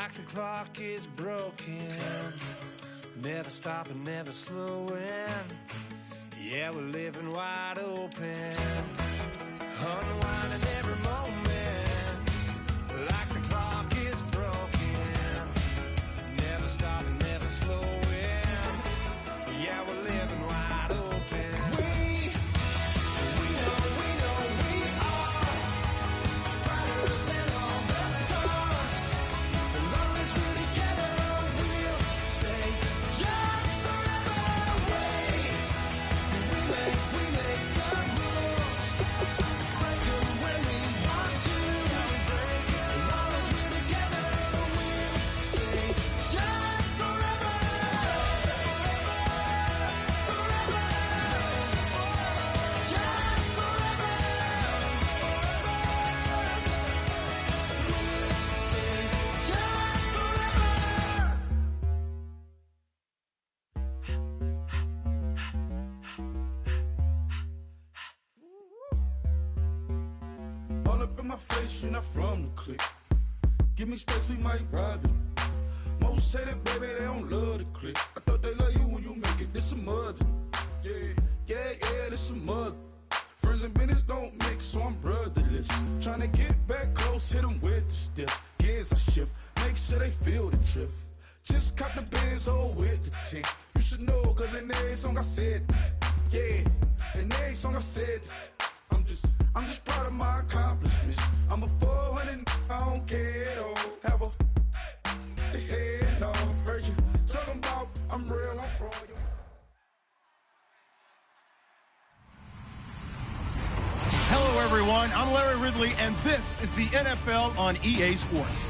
Like the clock is broken, never stopping, never slowing. Yeah, we're living wide open, unwinding every moment. Like the clock is broken, never stopping, never slowing. Yeah, we're living wide open. In my face, you're not from the clique. Give me space, we might ride it. Most say that, baby, they don't love the clique. I thought they love you when you make it. This some mud. Yeah, this some mud. Friends and business don't mix, so I'm brotherless. Trying to get back close, hit them with the stiff. Gears I shift, make sure they feel the drift. Just cop the Benz, oh, with the tick. You should know, cause in every song I said, yeah, in every song I said, I'm just proud of my accomplishments. I'm a 400, I don't care at all. Have a head on. Heard you talking about I'm real, I'm fraud. Hello, everyone. I'm Larry Ridley, and this is the NFL on EA Sports.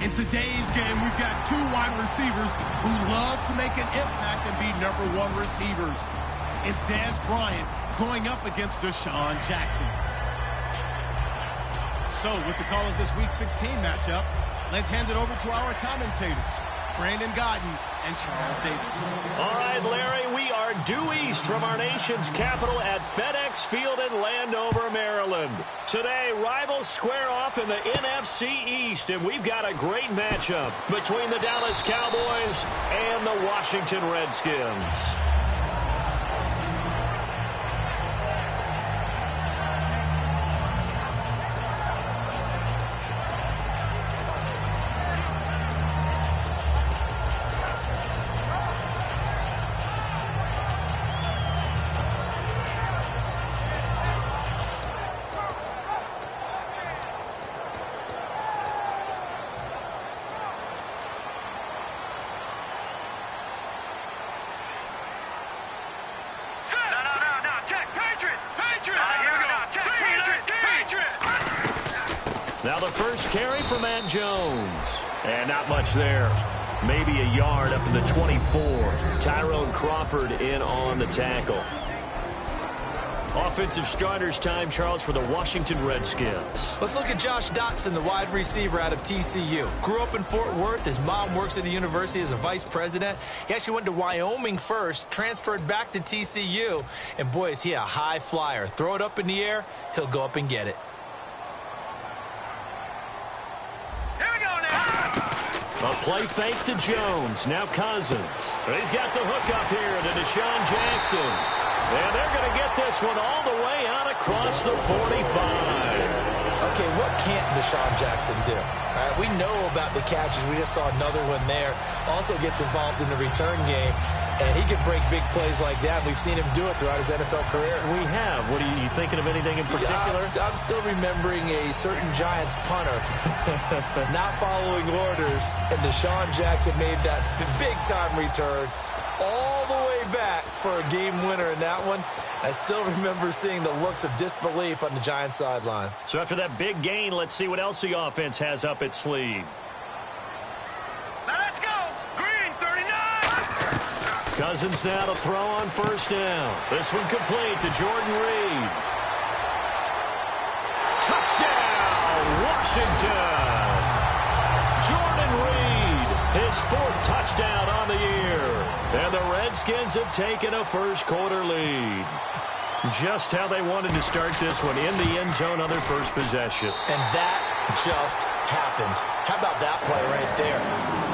In today's game, we've got two wide receivers who love to make an impact and be #1 receivers. It's Dez Bryant going up against Deshaun Jackson. So, with the call of this Week 16 matchup, let's hand it over to our commentators, Brandon Godden and Charles Davis. All right, Larry, we are due east from our nation's capital at FedEx Field in Landover, Maryland. Today, rivals square off in the NFC East, and we've got a great matchup between the Dallas Cowboys and the Washington Redskins. Now the first carry for Matt Jones. And not much there. Maybe a yard up to the 24. Tyrone Crawford in on the tackle. Offensive starters time, Charles, for the Washington Redskins. Let's look at Josh Dotson, the wide receiver out of TCU. Grew up in Fort Worth. His mom works at the university as a vice president. He actually went to Wyoming first, transferred back to TCU. And, boy, is he a high flyer. Throw it up in the air, he'll go up and get it. A play fake to Jones. Now Cousins. He's got the hook up here to Deshaun Jackson. And they're going to get this one all the way out across the 45. Okay, what can't Deshaun Jackson do? All right, we know about the catches. We just saw another one there. Also gets involved in the return game. And he can break big plays like that. We've seen him do it throughout his NFL career. We have. What are you thinking of anything in particular? I'm still remembering a certain Giants punter not following orders, and Deshaun Jackson made that big-time return all the way back for a game winner in that one. I still remember seeing the looks of disbelief on the Giants sideline. So after that big gain, let's see what else the offense has up its sleeve. Cousins now to throw on first down. This one complete to Jordan Reed. Touchdown, Washington. Jordan Reed, his 4th touchdown on the year. And the Redskins have taken a first-quarter lead. Just how they wanted to start this one, in the end zone on their first possession. And that just happened. How about that play right there?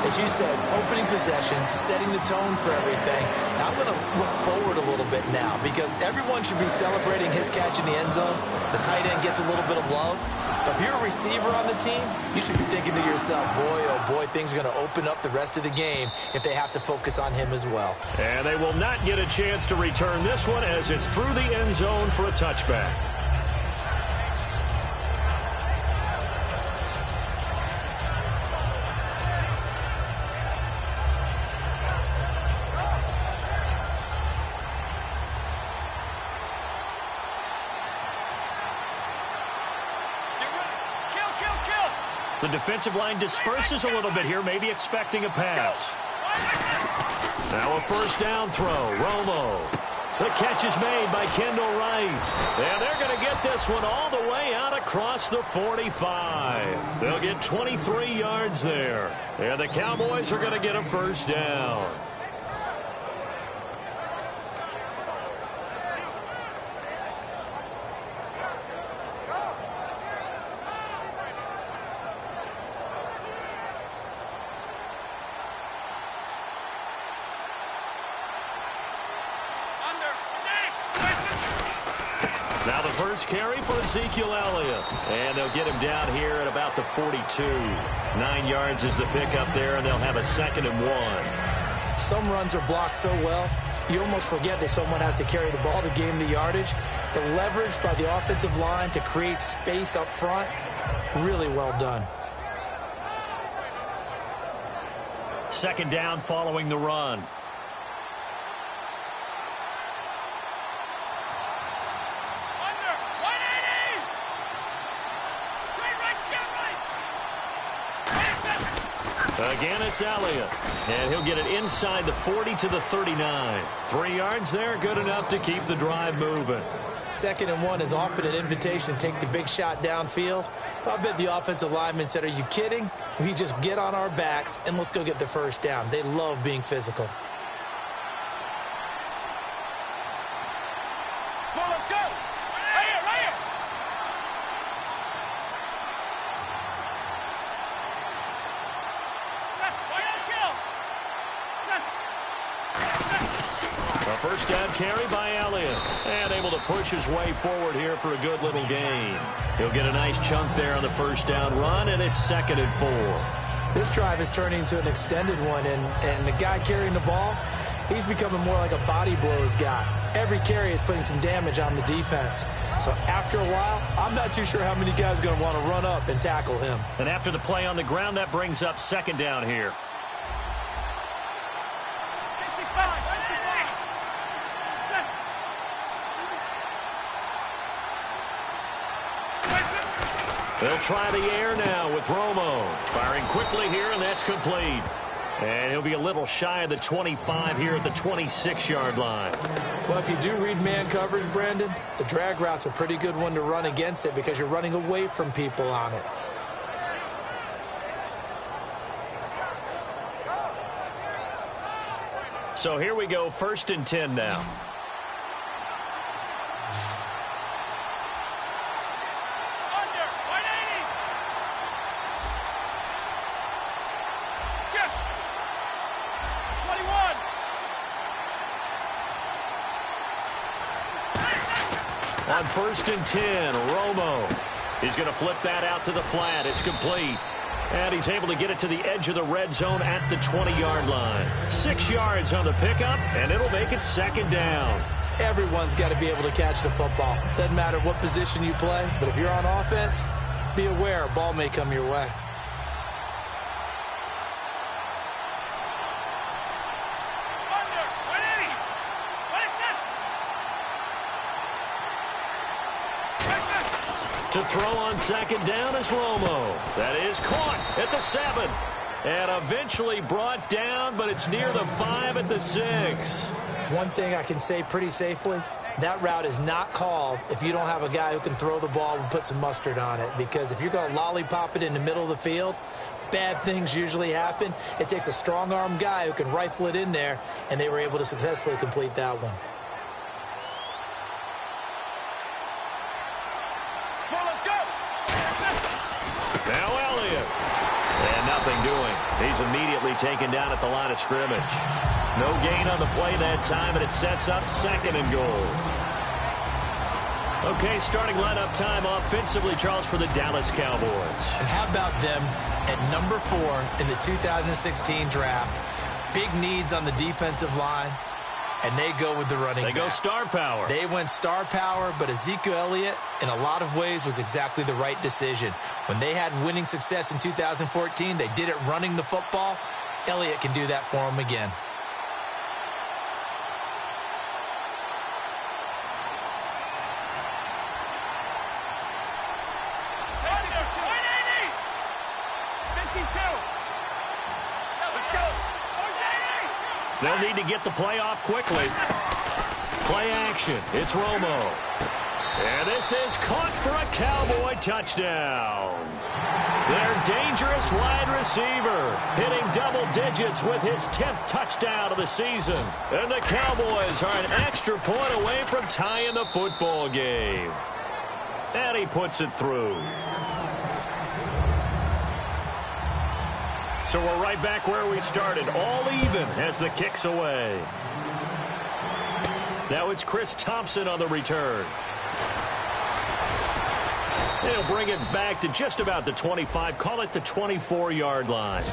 As you said, opening possession, setting the tone for everything. Now I'm going to look forward a little bit now because everyone should be celebrating his catch in the end zone. The tight end gets a little bit of love. But if you're a receiver on the team, you should be thinking to yourself, boy, oh boy, things are going to open up the rest of the game if they have to focus on him as well. And they will not get a chance to return this one as it's through the end zone for a touchback. The defensive line disperses a little bit here, maybe expecting a pass. Now a first down throw, Romo. The catch is made by Kendall Wright. And they're going to get this one all the way out across the 45. They'll get 23 yards there. And the Cowboys are going to get a first down. Now the first carry for Ezekiel Elliott. And they'll get him down here at about the 42. 9 yards is the pickup there, and they'll have a 2nd and 1. Some runs are blocked so well, you almost forget that someone has to carry the ball to gain the yardage. The leverage by the offensive line to create space up front, really well done. 2nd down following the run. Again, it's Elliott. And he'll get it inside the 40 to the 39. 3 yards there, good enough to keep the drive moving. 2nd and 1 is often an invitation to take the big shot downfield. I bet the offensive lineman said, are you kidding? We just get on our backs and let's go get the first down. They love being physical. First down carry by Elliott. And able to push his way forward here for a good little gain. He'll get a nice chunk there on the first down run, and it's 2nd and 4. This drive is turning into an extended one, and the guy carrying the ball, he's becoming more like a body blows guy. Every carry is putting some damage on the defense. So after a while, I'm not too sure how many guys are going to want to run up and tackle him. And after the play on the ground, that brings up 2nd down here. They'll try the air now with Romo. Firing quickly here, and that's complete. And he'll be a little shy of the 25 here at the 26-yard line. Well, if you do read man coverage, Brandon, the drag route's a pretty good one to run against it because you're running away from people on it. So here we go, 1st and 10 now. On 1st and 10, Romo. He's going to flip that out to the flat. It's complete. And he's able to get it to the edge of the red zone at the 20-yard line. 6 yards on the pickup, and it'll make it 2nd down. Everyone's got to be able to catch the football. Doesn't matter what position you play, but if you're on offense, be aware a ball may come your way. To throw on 2nd down is Romo. That is caught at the 7. And eventually brought down, but it's near the 5 at the 6. One thing I can say pretty safely, that route is not called if you don't have a guy who can throw the ball and put some mustard on it. Because if you're going to lollipop it in the middle of the field, bad things usually happen. It takes a strong-arm guy who can rifle it in there, and they were able to successfully complete that one. immediately taken down at the line of scrimmage. No gain on the play that time, and it sets up 2nd and goal. Okay, starting lineup time offensively, Charles, for the Dallas Cowboys. And how about them at number 4 in the 2016 draft? Big needs on the defensive line, and they go with the running back. They go star power. They went star power, but Ezekiel Elliott, in a lot of ways, was exactly the right decision. When they had winning success in 2014, they did it running the football. Elliott can do that for them again. They'll need to get the play off quickly. Play action. It's Romo. And this is caught for a Cowboy touchdown. Their dangerous wide receiver hitting double digits with his 10th touchdown of the season. And the Cowboys are an extra point away from tying the football game. And he puts it through. So we're right back where we started, all even as the kick's away. Now it's Chris Thompson on the return. He'll bring it back to just about the 25, call it the 24-yard line.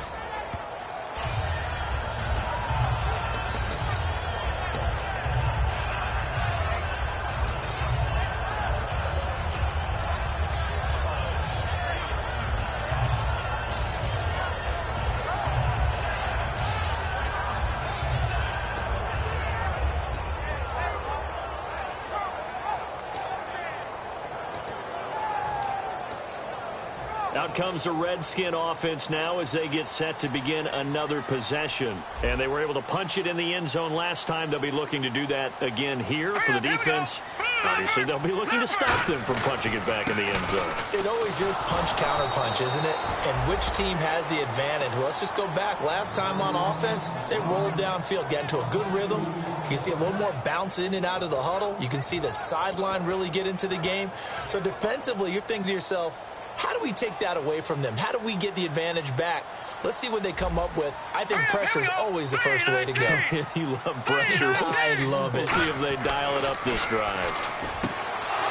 Out comes the Redskin offense now as they get set to begin another possession. And they were able to punch it in the end zone last time. They'll be looking to do that again here for the defense. Obviously, they'll be looking to stop them from punching it back in the end zone. It always is punch-counter-punch, isn't it? And which team has the advantage? Well, let's just go back. Last time on offense, they rolled downfield, got into a good rhythm. You can see a little more bounce in and out of the huddle. You can see the sideline really get into the game. So defensively, you're thinking to yourself, how do we take that away from them? How do we get the advantage back? Let's see what they come up with. I think pressure is always the first way to go. You love pressure. I love it. We'll see if they dial it up this drive.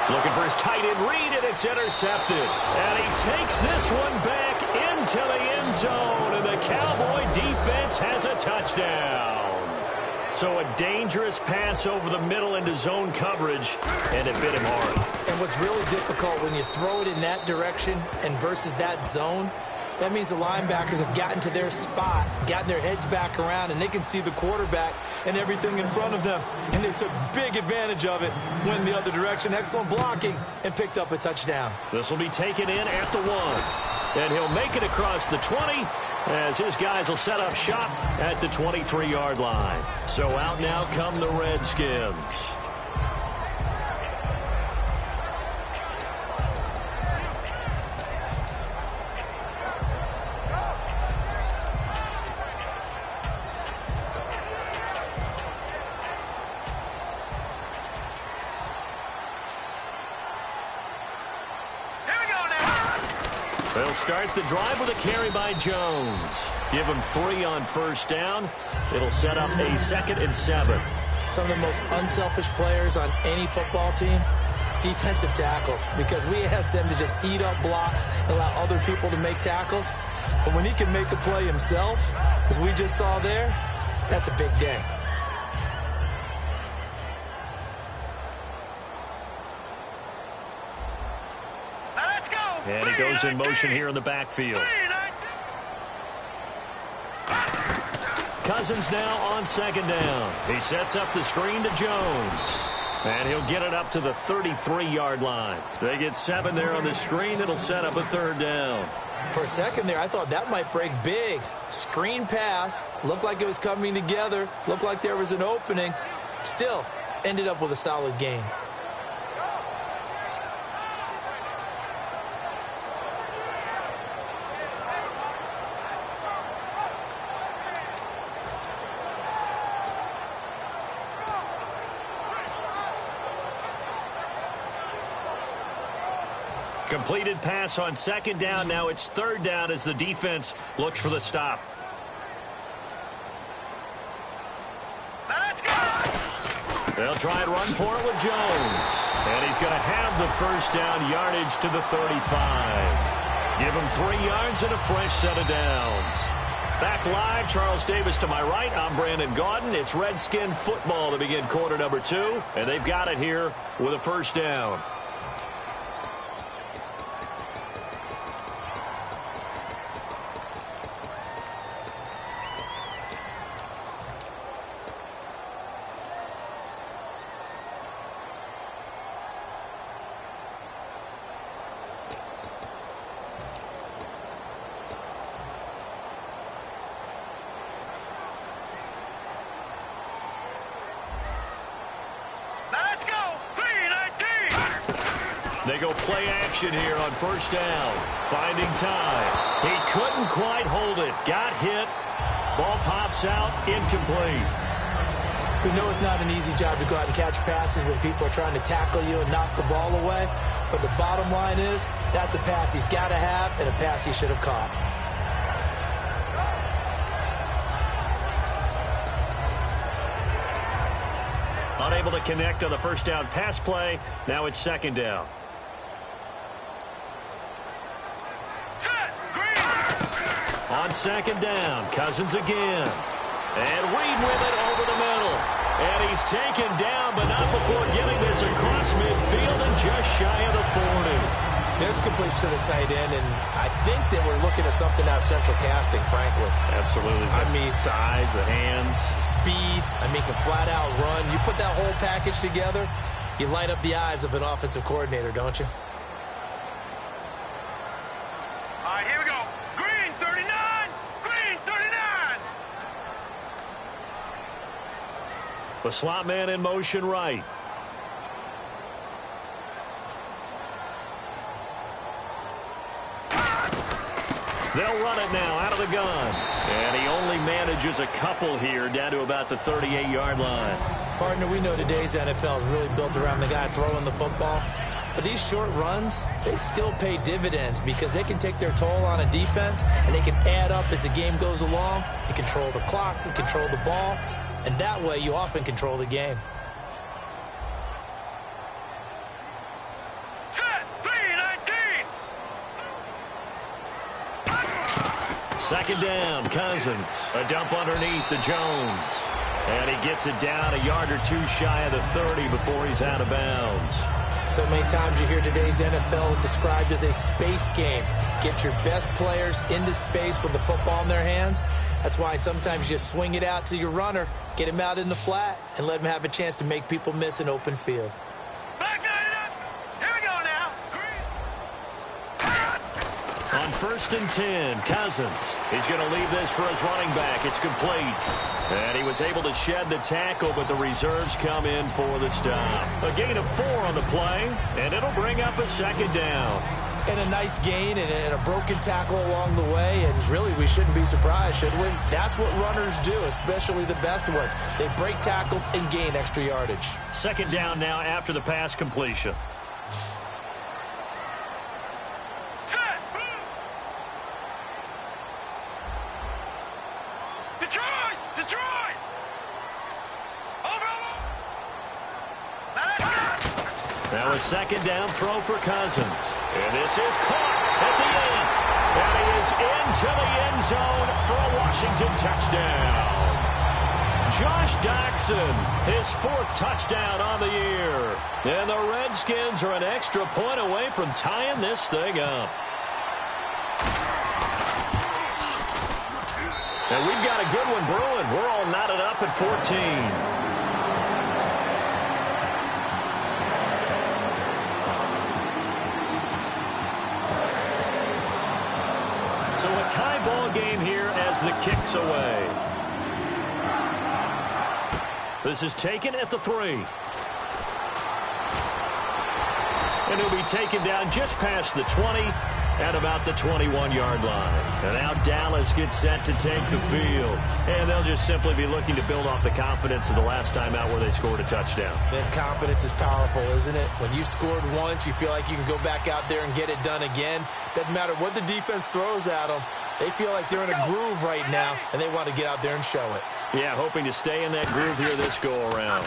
Looking for his tight end read, and it's intercepted. And he takes this one back into the end zone, and the Cowboy defense has a touchdown. So a dangerous pass over the middle into zone coverage, and it bit him hard. And what's really difficult when you throw it in that direction and versus that zone, that means the linebackers have gotten to their spot, gotten their heads back around, and they can see the quarterback and everything in front of them. And they took big advantage of it, went the other direction, excellent blocking, and picked up a touchdown. This will be taken in at the 1. And he'll make it across the 20 as his guys will set up shop at the 23-yard line. So out now come the Redskins. They'll start the drive with a carry by Jones. Give him 3 on first down. It'll set up a 2nd and 7. Some of the most unselfish players on any football team, defensive tackles, because we ask them to just eat up blocks and allow other people to make tackles. But when he can make a play himself, as we just saw there, that's a big day. And he goes in motion here in the backfield. Cousins now on 2nd down. He sets up the screen to Jones. And he'll get it up to the 33-yard line. They get 7 there on the screen. It'll set up a 3rd down. For a second there, I thought that might break big. Screen pass. Looked like it was coming together. Looked like there was an opening. Still, ended up with a solid game. Completed pass on 2nd down. Now it's 3rd down as the defense looks for the stop. They'll try and run for it with Jones. And he's going to have the first down, yardage to the 35. Give him 3 yards and a fresh set of downs. Back live, Charles Davis to my right. I'm Brandon Gaudin. It's Redskin football to begin quarter number 2. And they've got it here with a first down. They go play action here on first down. Finding time. He couldn't quite hold it. Got hit. Ball pops out. Incomplete. We know it's not an easy job to go out and catch passes when people are trying to tackle you and knock the ball away. But the bottom line is, that's a pass he's got to have and a pass he should have caught. Unable to connect on the first down pass play. Now it's second down. On second down, Cousins again. And Reed with it over the middle. And he's taken down, but not before getting this across midfield and just shy of the 40. There's completion to the tight end, and I think that we're looking at something out of central casting, frankly. Absolutely. I mean, size, the hands. Speed. I mean, can flat out run. You put that whole package together, you light up the eyes of an offensive coordinator, don't you? All right, here we go. Green 39. Green 39. The slot man in motion right. They'll run it now out of the gun. And he only manages a couple here down to about the 38-yard line. Partner, we know today's NFL is really built around the guy throwing the football. But these short runs, they still pay dividends because they can take their toll on a defense and they can add up as the game goes along. They control the clock, they control the ball, and that way you often control the game. Second down, Cousins. A dump underneath to Jones. And he gets it down a yard or two shy of the 30 before he's out of bounds. So many times you hear today's NFL described as a space game. Get your best players into space with the football in their hands. That's why sometimes you swing it out to your runner, get him out in the flat, and let him have a chance to make people miss an open field. On first and 10, Cousins. He's going to leave this for his running back. It's complete. And he was able to shed the tackle, but the reserves come in for the stop. A gain of 4 on the play, and it'll bring up a second down. And a nice gain and a broken tackle along the way, and really we shouldn't be surprised, should we? That's what runners do, especially the best ones. They break tackles and gain extra yardage. Second down now after the pass completion. Now a second down throw for Cousins. And this is caught at the end. And he is into the end zone for a Washington touchdown. Josh Doctson, his 4th touchdown on the year. And the Redskins are an extra point away from tying this thing up. And we've got a good one brewing. We're all knotted up at 14. So a tie ball game here as the kick's away. This is taken at the 3. And he'll be taken down just past the 20 at about the 21-yard line. And now Dallas gets set to take the field. And they'll just simply be looking to build off the confidence of the last time out where they scored a touchdown. That confidence is powerful, isn't it? When you've scored once, you feel like you can go back out there and get it done again. Doesn't matter what the defense throws at them. They feel like they're in a groove right now, and they want to get out there and show it. Yeah, hoping to stay in that groove here this go-around.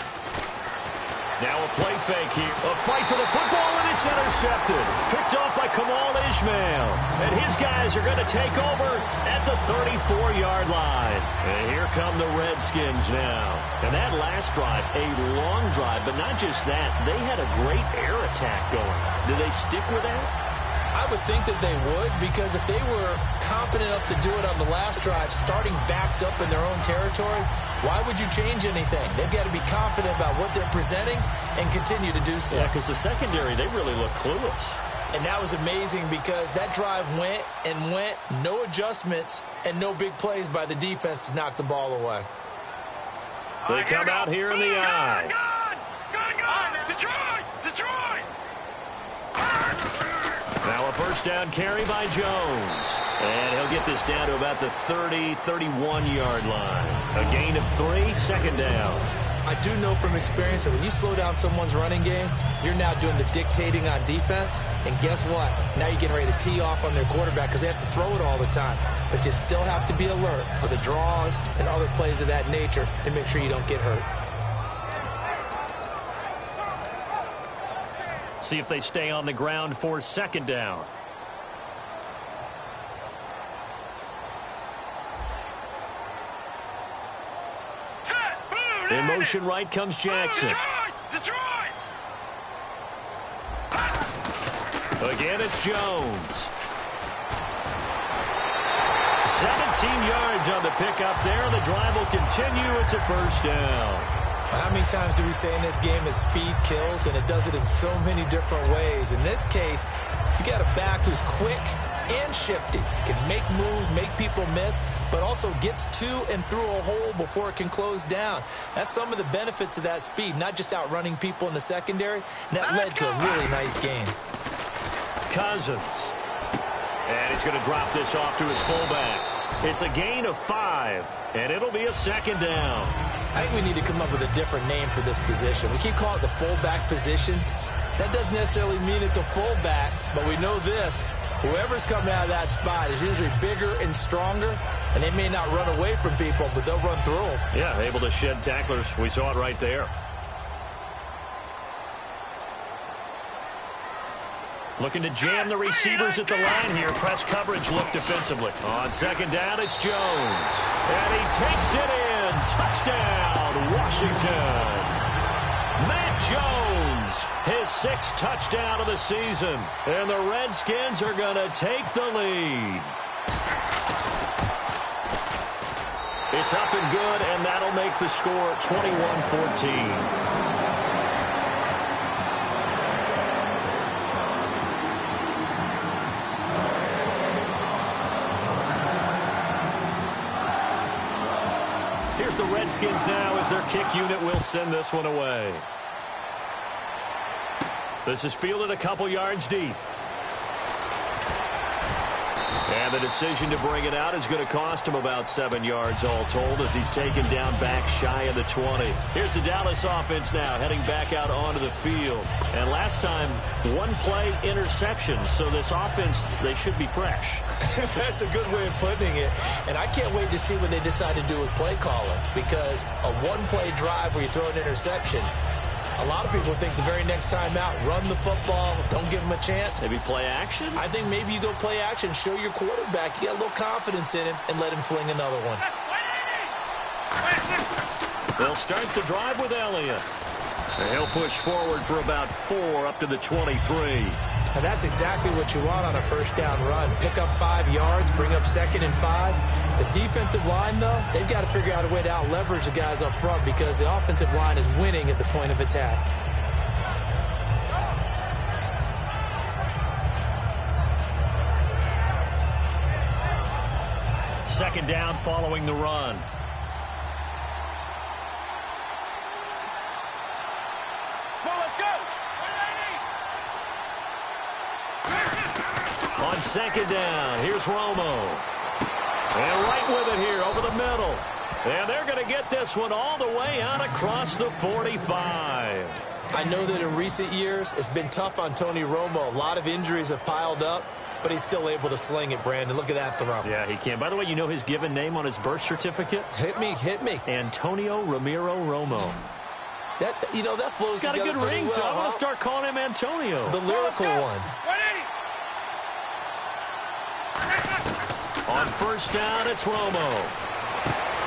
Now a play fake here. A fight for the football, and it's intercepted. Picked off by Kamal Ishmael. And his guys are going to take over at the 34-yard line. And here come the Redskins now. And that last drive, a long drive, but not just that. They had a great air attack going. Do they stick with that? I would think that they would, because if they were confident enough to do it on the last drive, starting backed up in their own territory, why would you change anything? They've got to be confident about what they're presenting and continue to do so. Yeah, because the secondary, they really look clueless. And that was amazing because that drive went and went, no adjustments, and no big plays by the defense to knock the ball away. They come out here in the eye. Detroit! Now a first down carry by Jones. And he'll get this down to about the 30, 31-yard line. A gain of 3, second down. I do know from experience that when you slow down someone's running game, you're now doing the dictating on defense. And guess what? Now you're getting ready to tee off on their quarterback because they have to throw it all the time. But you still have to be alert for the draws and other plays of that nature to make sure you don't get hurt. See if they stay on the ground for second down. In motion right comes Jackson. Detroit! Again, it's Jones. 17 yards on the pickup there. The drive will continue. It's a first down. How many times do we say in this game that speed kills, and it does it in so many different ways? In this case, you got a back who's quick and shifty, can make moves, make people miss, but also gets to and through a hole before it can close down. That's some of the benefits of that speed, not just outrunning people in the secondary. And that led to a really nice game. Cousins. And he's going to drop this off to his fullback. It's a gain of 5, and it'll be a second down. I think we need to come up with a different name for this position. We keep calling it the fullback position. That doesn't necessarily mean it's a fullback, but we know this. Whoever's coming out of that spot is usually bigger and stronger, and they may not run away from people, but they'll run through them. Yeah, able to shed tacklers. We saw it right there. Looking to jam the receivers at the line here. Press coverage look defensively. On second down, it's Jones. And he takes it in. Touchdown, Washington. Matt Jones, his 6th touchdown of the season. And the Redskins are going to take the lead. It's up and good, and that'll make the score 21-14. The Redskins now as their kick unit will send this one away. This is fielded a couple yards deep. And the decision to bring it out is going to cost him about 7 yards all told as he's taken down back shy of the 20. Here's the Dallas offense now heading back out onto the field. And last time, 1-play interception. So this offense, they should be fresh. That's a good way of putting it. And I can't wait to see what they decide to do with play calling, because a 1-play drive where you throw an interception, a lot of people think the very next time out, run the football, don't give them a chance. Maybe play action? I think maybe you go play action, show your quarterback you got a little confidence in him, and let him fling another one. They'll start the drive with Elliott. And he'll push forward for about 4 up to the 23. And that's exactly what you want on a first down run. Pick up 5 yards, bring up 2nd and 5. The defensive line, though, they've got to figure out a way to out-leverage the guys up front because the offensive line is winning at the point of attack. Second down following the run. On second down, here's Romo. And right with it here over the middle. And they're going to get this one all the way out across the 45. I know that in recent years, it's been tough on Tony Romo. A lot of injuries have piled up, but he's still able to sling it, Brandon. Look at that throw. Yeah, he can. By the way, you know his given name on his birth certificate? Hit me. Antonio Ramiro Romo. That flows He's got a together good ring, well, so I'm going huh? to start calling him Antonio. The lyrical one. 180. On first down, it's Romo.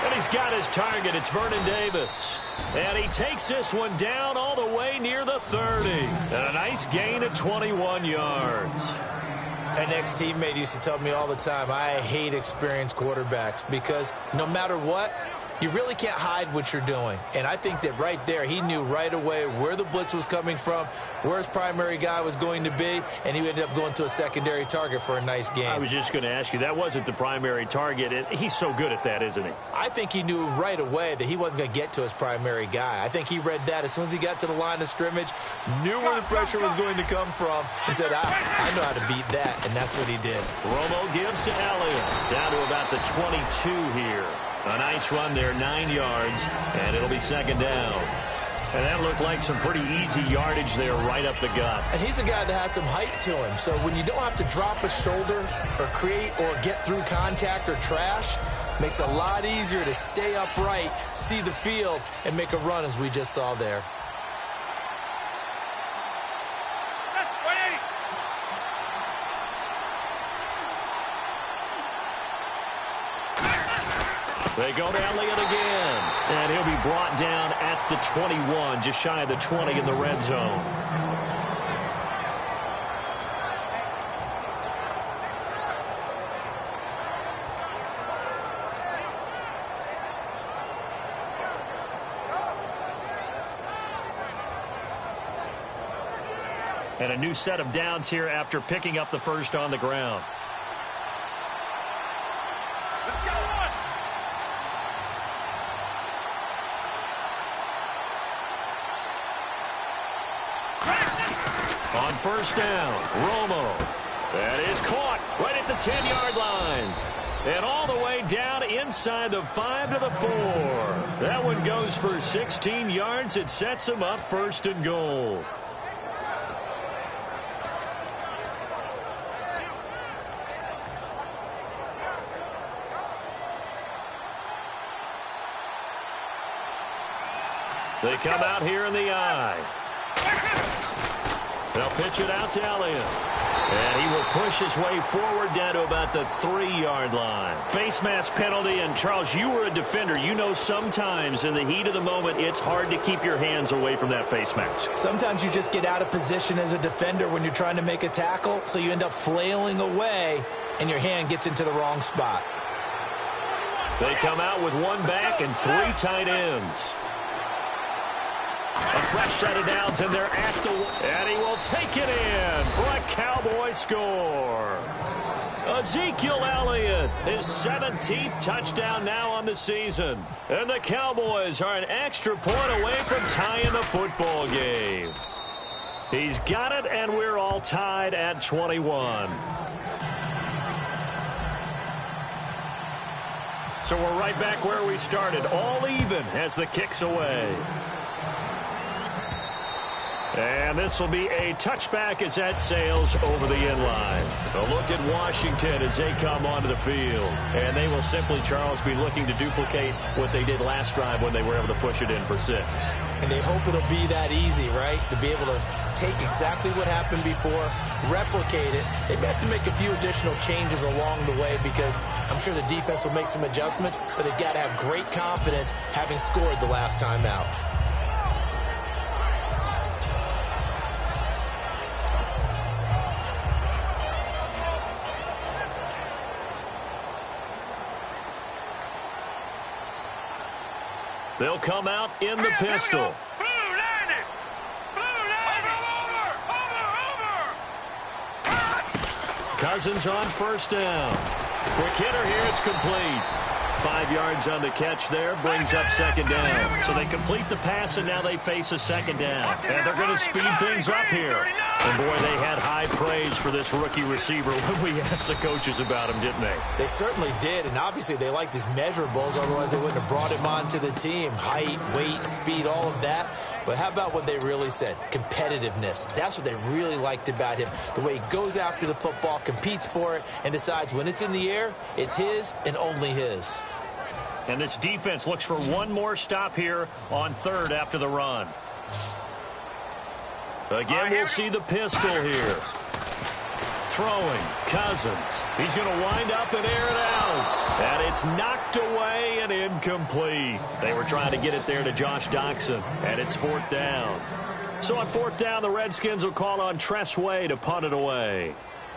And he's got his target. It's Vernon Davis. And he takes this one down all the way near the 30. And a nice gain of 21 yards. An ex-teammate used to tell me all the time, I hate experienced quarterbacks because no matter what, you really can't hide what you're doing. And I think that right there, he knew right away where the blitz was coming from, where his primary guy was going to be, and he ended up going to a secondary target for a nice game. I was just going to ask you, that wasn't the primary target. And he's so good at that, isn't he? I think he knew right away that he wasn't going to get to his primary guy. I think he read that as soon as he got to the line of scrimmage, knew where the pressure was going to come from, and said, I know how to beat that, and that's what he did. Romo gives to Elliott. Down to about the 22 here. A nice run there, 9 yards, and it'll be second down. And that looked like some pretty easy yardage there right up the gut. And he's a guy that has some height to him, so when you don't have to drop a shoulder or create or get through contact or trash, makes it a lot easier to stay upright, see the field, and make a run as we just saw there. They go to Elliott again, and he'll be brought down at the 21, just shy of the 20 in the red zone. And a new set of downs here after picking up the first on the ground. Let's go. On first down, Romo. That is caught right at the 10-yard line. And all the way down inside the 5 to the 4. That one goes for 16 yards. It sets him up first and goal. They come out here in the eye. They'll pitch it out to Elliott. And he will push his way forward down to about the 3-yard line. Face mask penalty, and Charles, you were a defender. You know sometimes in the heat of the moment, it's hard to keep your hands away from that face mask. Sometimes you just get out of position as a defender when you're trying to make a tackle, so you end up flailing away, and your hand gets into the wrong spot. They come out with one back and 3 tight ends. A fresh set of downs, and they're at the... And he will take it in for a Cowboy score. Ezekiel Elliott, his 17th touchdown now on the season. And the Cowboys are an extra point away from tying the football game. He's got it, and we're all tied at 21. So we're right back where we started, all even as the kick's away. And this will be a touchback as that sails over the end line. A look at Washington as they come onto the field. And they will simply, Charles, be looking to duplicate what they did last drive when they were able to push it in for 6. And they hope it'll be that easy, right? To be able to take exactly what happened before, replicate it. They may have to make a few additional changes along the way because I'm sure the defense will make some adjustments, but they've got to have great confidence having scored the last time out. They'll come out in the pistol. Blue landed. Blue landed. Over. Cousins on first down. Quick hitter here. It's complete. 5 yards on the catch there. Brings up second down. So they complete the pass, and now they face a second down. And they're going to speed things up here. And, boy, they had high praise for this rookie receiver when we asked the coaches about him, didn't they? They certainly did, and obviously they liked his measurables, otherwise they wouldn't have brought him onto the team. Height, weight, speed, all of that. But how about what they really said? Competitiveness. That's what they really liked about him. The way he goes after the football, competes for it, and decides when it's in the air, it's his and only his. And this defense looks for one more stop here on third after the run. Again, we'll see the pistol here. Throwing, Cousins. He's going to wind up and air it out. And it's knocked away and incomplete. They were trying to get it there to Josh Doxson, and it's fourth down. So on fourth down, the Redskins will call on Tress Way to punt it away.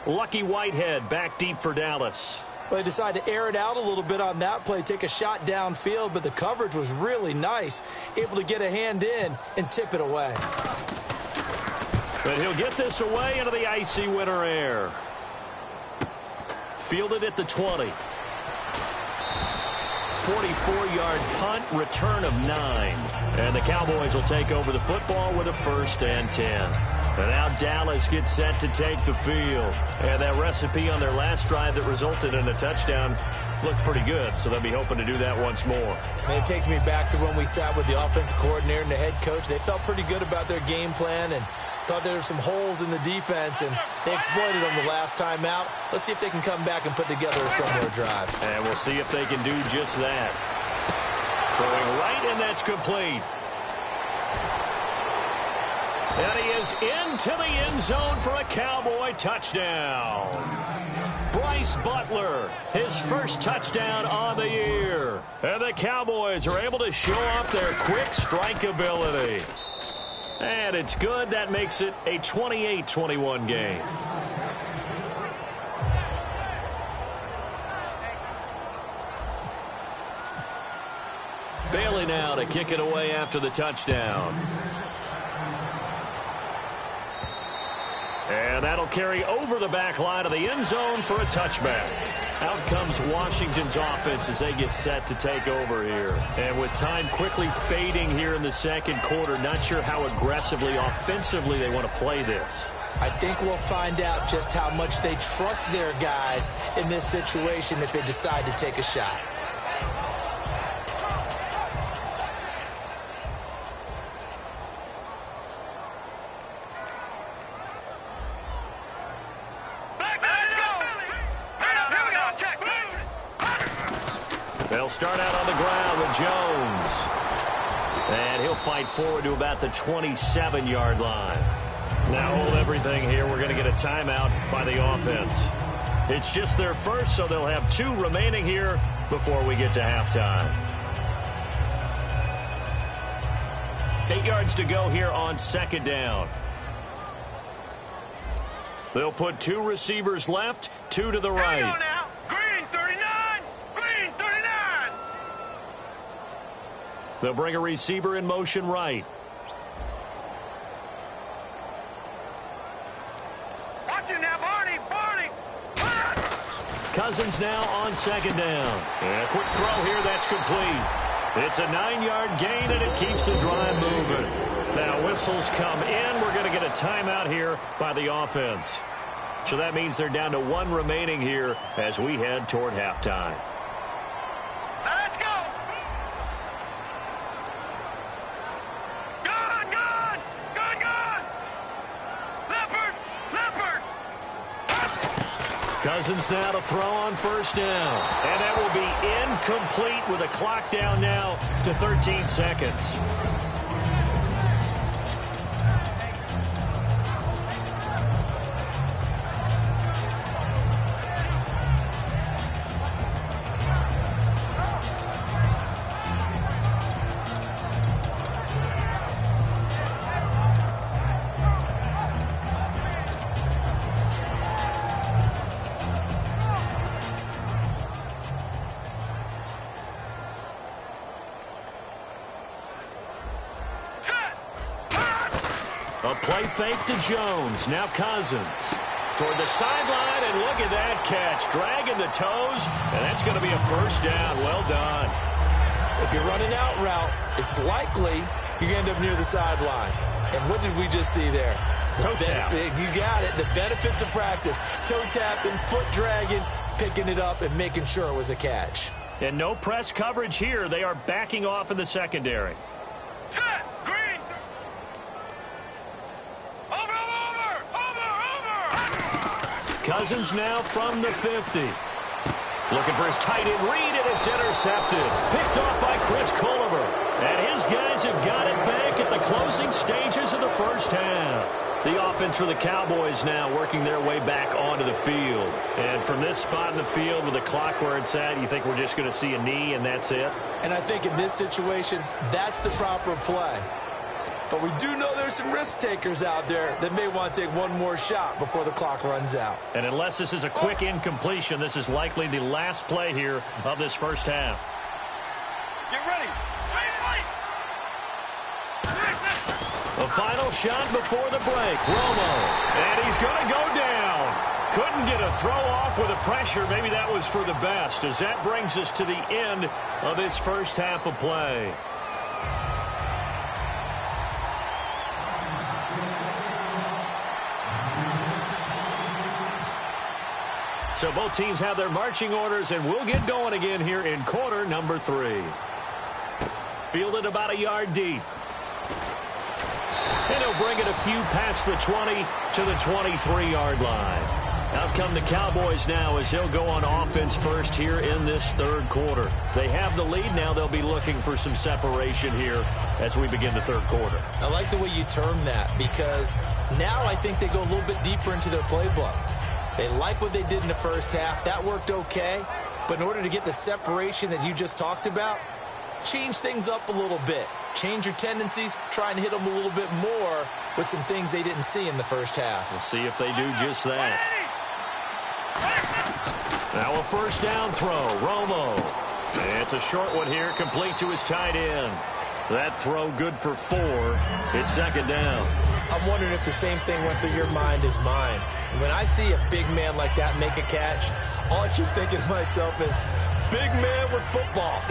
Lucky Whitehead back deep for Dallas. Well, they decided to air it out a little bit on that play, take a shot downfield, but the coverage was really nice, able to get a hand in and tip it away. But he'll get this away into the icy winter air. Fielded at the 20. 44-yard punt, return of 9. And the Cowboys will take over the football with a 1st and 10. And now Dallas gets set to take the field. And that recipe on their last drive that resulted in a touchdown looked pretty good, so they'll be hoping to do that once more. And it takes me back to when we sat with the offensive coordinator and the head coach. They felt pretty good about their game plan and thought there were some holes in the defense, and they exploited them the last time out. Let's see if they can come back and put together a similar drive. And we'll see if they can do just that. Throwing right, and that's complete. And he is into the end zone for a Cowboy touchdown. Bryce Butler, his first touchdown on the year. And the Cowboys are able to show off their quick strike ability. And it's good. That makes it a 28-21 game. Bailey now to kick it away after the touchdown. And that'll carry over the back line of the end zone for a touchback. Out comes Washington's offense as they get set to take over here. And with time quickly fading here in the second quarter, not sure how aggressively, offensively they want to play this. I think we'll find out just how much they trust their guys in this situation if they decide to take a shot. They'll start out on the ground with Jones. And he'll fight forward to about the 27-yard line. Now hold everything here. We're going to get a timeout by the offense. It's just their first, so they'll have 2 remaining here before we get to halftime. 8 yards to go here on second down. They'll put 2 receivers left, 2 to the right. They'll bring a receiver in motion right. Watch him now, Barney! Cousins now on second down. And a quick throw here, that's complete. It's a 9-yard gain, and it keeps the drive moving. Now whistles come in. We're going to get a timeout here by the offense. So that means they're down to 1 remaining here as we head toward halftime. Let's go! Cousins now to throw on first down. And that will be incomplete with a clock down now to 13 seconds. A play fake to Jones. Now Cousins toward the sideline, and look at that catch. Dragging the toes, and that's going to be a first down. Well done. If you're running out route, it's likely you're going to end up near the sideline. And what did we just see there? Toe tap. You got it. The benefits of practice. Toe tapping, foot dragging, picking it up, and making sure it was a catch. And no press coverage here. They are backing off in the secondary. Set! Green! Over! Cousins now from the 50. Looking for his tight end read, and it's intercepted. Picked off by Chris Culliver. And his guys have got it back at the closing stages of the first half. The offense for the Cowboys now working their way back onto the field. And from this spot in the field with the clock where it's at, you think we're just going to see a knee and that's it? And I think in this situation, that's the proper play. But we do know there's some risk takers out there that may want to take one more shot before the clock runs out. And unless this is a quick incompletion, this is likely the last play here of this first half. Get ready. The final shot before the break. Romo. And he's going to go down. Couldn't get a throw off with the pressure. Maybe that was for the best, as that brings us to the end of this first half of play. So both teams have their marching orders, and we'll get going again here in quarter number 3. Fielded about a yard deep. And he'll bring it a few past the 20 to the 23-yard line. Out come the Cowboys now as they'll go on offense first here in this third quarter. They have the lead. Now they'll be looking for some separation here as we begin the third quarter. I like the way you term that, because now I think they go a little bit deeper into their playbook. They like what they did in the first half. That worked okay. But in order to get the separation that you just talked about, change things up a little bit. Change your tendencies. Try and hit them a little bit more with some things they didn't see in the first half. We'll see if they do just that. Now a first down throw. Romo. And it's a short one here, complete to his tight end. That throw good for 4. It's second down. I'm wondering if the same thing went through your mind as mine. When I see a big man like that make a catch, all I keep thinking to myself is, big man with football.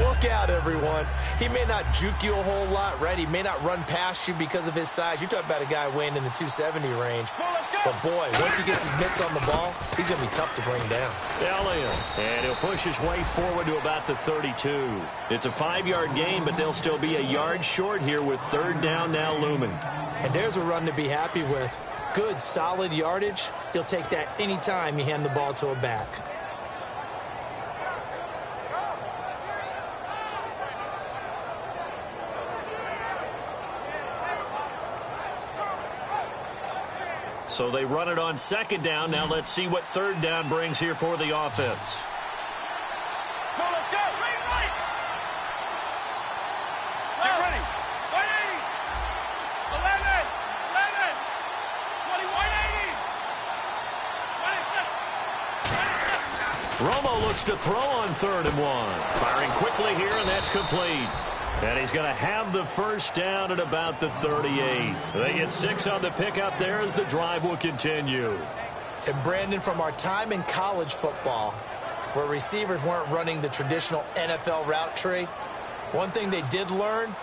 Look out, everyone. He may not juke you a whole lot, right? He may not run past you because of his size. You're talking about a guy weighing in the 270 range. But, boy, once he gets his mitts on the ball, he's going to be tough to bring down. Elliott. And he'll push his way forward to about the 32. It's a 5-yard gain, but they'll still be a yard short here with third down now looming. And there's a run to be happy with. Good, solid yardage. He'll take that any time you hand the ball to a back. So they run it on second down. Now let's see what third down brings here for the offense. Come on, let's go. Get ready. 180. 11. 2180. 26. Romo looks to throw on 3rd and 1. Firing quickly here, and that's complete. And he's going to have the first down at about the 38. They get 6 on the pickup there as the drive will continue. And, Brandon, from our time in college football, where receivers weren't running the traditional NFL route tree, one thing they did learn,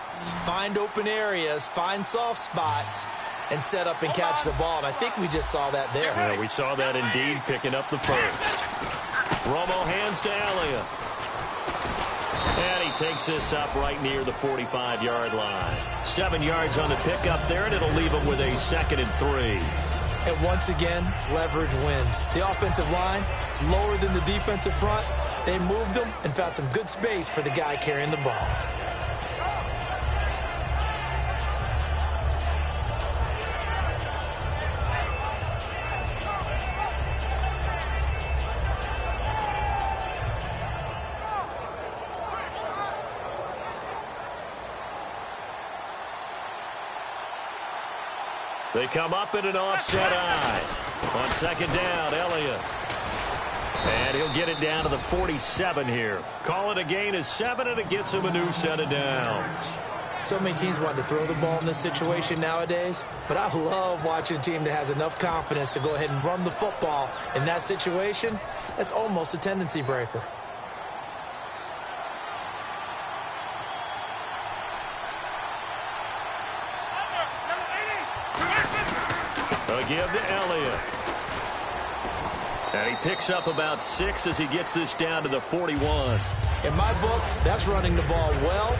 find open areas, find soft spots, and set up and catch the ball. And I think we just saw that there. Yeah, we saw that indeed, picking up the first. Romo hands to Elliott. And he takes this up right near the 45-yard line. 7 yards on the pickup there, and it'll leave him with a 2nd and 3. And once again, leverage wins. The offensive line, lower than the defensive front. They moved them and found some good space for the guy carrying the ball. They come up in an offset eye. On second down, Elliott. And he'll get it down to the 47 here. Call it a gain of 7, and it gets him a new set of downs. So many teams want to throw the ball in this situation nowadays, but I love watching a team that has enough confidence to go ahead and run the football. In that situation, that's almost a tendency breaker. A give to Elliott. And he picks up about 6 as he gets this down to the 41. In my book, that's running the ball well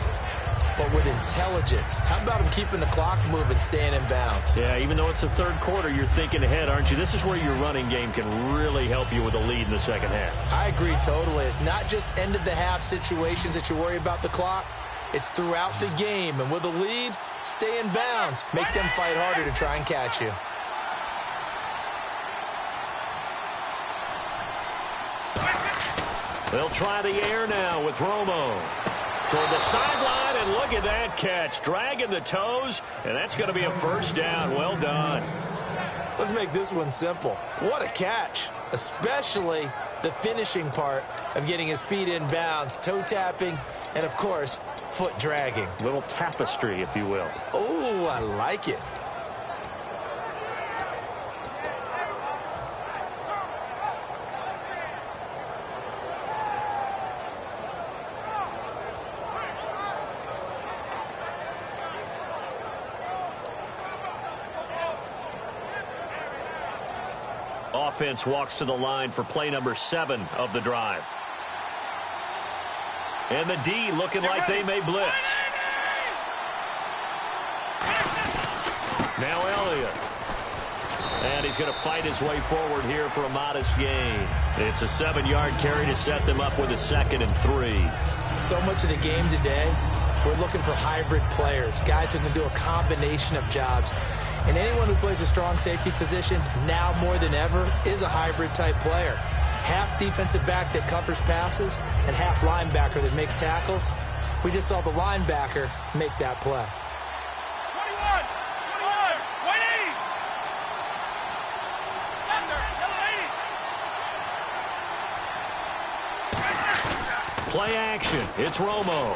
but with intelligence. How about him keeping the clock moving, staying in bounds? Yeah, even though it's the third quarter, you're thinking ahead, aren't you? This is where your running game can really help you with a lead in the second half. I agree totally. It's not just end-of-the-half situations that you worry about the clock. It's throughout the game. And with a lead, stay in bounds. Make them fight harder to try and catch you. They'll try the air now with Romo. Toward the sideline, and look at that catch. Dragging the toes, and that's going to be a first down. Well done. Let's make this one simple. What a catch, especially the finishing part of getting his feet in bounds, toe tapping, and, of course, foot dragging. Little tapestry, if you will. Oh, I like it. Offense walks to the line for play number 7 of the drive. And the D looking like they may blitz. Now Elliott. And he's going to fight his way forward here for a modest gain. It's a 7-yard carry to set them up with a 2nd and 3. So much of the game today, we're looking for hybrid players, guys who can do a combination of jobs. And anyone who plays a strong safety position, now more than ever, is a hybrid-type player. Half defensive back that covers passes and half linebacker that makes tackles. We just saw the linebacker make that play. 21, 180. Play action. It's Romo.